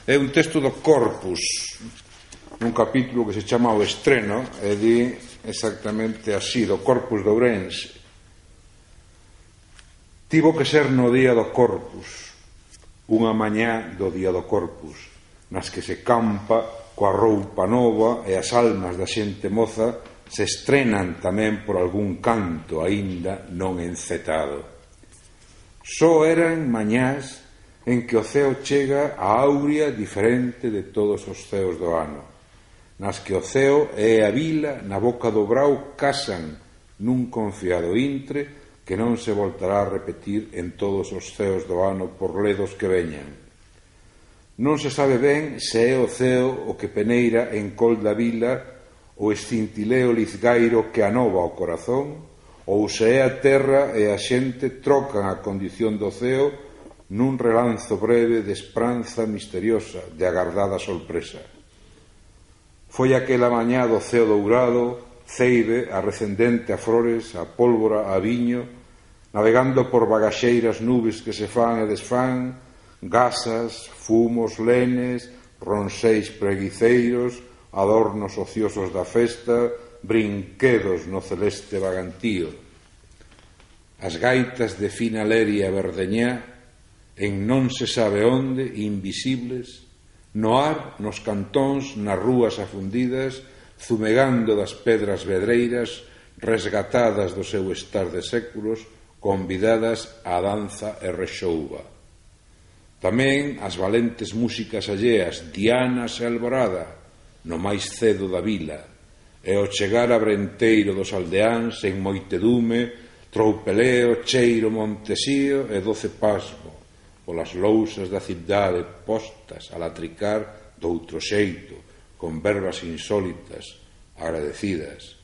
É un texto do Corpus, nun capítulo que se chama O Estreno, e di exactamente así, do Corpus de Ourense. Tivo que ser no día do Corpus, unha mañá do día do Corpus, nas que se campa coa roupa nova e as almas da xente moza se estrenan tamén por algún canto aínda non encetado. Só eran mañás en que o ceo chega a aurea diferente de todos os ceos do ano, nas que o ceo e a vila na boca do brao casan nun confiado intre que non se voltará a repetir en todos os ceos do ano por ledos que veñan. Non se sabe ben se é o ceo o que peneira en col da vila o escintileo lizgairo que anova o corazón, ou se é a terra e a xente trocan a condición do ceo nun relanzo breve de esperanza misteriosa, de agardada sorpresa. Foi aquela mañá do ceo dourado, ceibe, arrecendente a flores, a pólvora, a viño, navegando por bagaxeiras nubes que se fan e desfán, gasas, fumos, lenes, ronseis preguiceiros, adornos ociosos da festa, brinquedos no celeste vagantío. As gaitas de fina leria verdeñá, en non se sabe onde, invisibles, no ar, nos cantóns, nas rúas afundidas, zumegando das pedras vedreiras, resgatadas do seu estar de séculos, convidadas á danza e rexouba. Tamén as valentes músicas alleas, dianas e alborada, no máis cedo da vila, e ao chegar a Brenteiro dos aldeáns, en moitedume, troupeleo, cheiro montesío e doce pasmo, polas lousas da cidade postas a latricar doutro xeito, con verbas insólitas, agradecidas.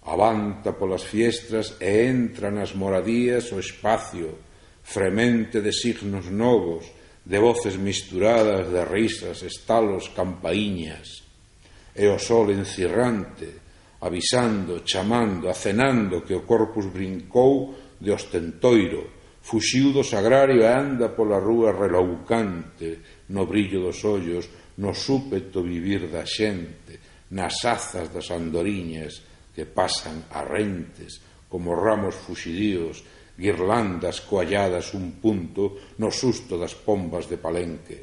Avanta polas fiestras e entra nas moradías o espacio, fremente de signos novos, de voces misturadas, de risas, estalos, campaíñas. E o sol encirrante, avisando, chamando, acenando que o Corpus brincou de ostentoiro, fuxiu do sagrario e anda pola rúa reloucante, no brillo dos ollos, no súpeto vivir da xente, nas azas das andoriñas que pasan arrentes como ramos fuxidíos, guirlandas coalladas un punto no susto das pombas de Palenque.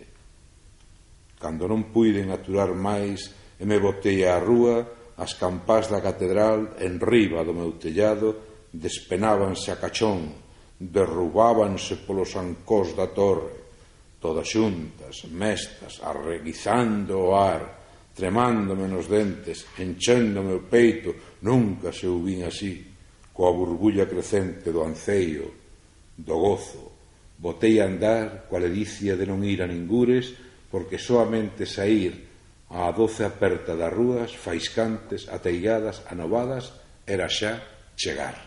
Cando non puiden aturar máis e me botei á rúa, as campás da catedral en riba do meu tellado despenábanse a cachón, derrubábanse polos ancós da torre, todas xuntas, mestas, arreguizando o ar, tremándome nos dentes, enchéndome o peito, nunca se o vin así, coa burbulla crecente do anceio, do gozo. Botei a andar coa ledicia de non ir a ningures, porque soamente saír á doce aperta das rúas, faiscantes, ateigadas, anovadas, era xa chegar.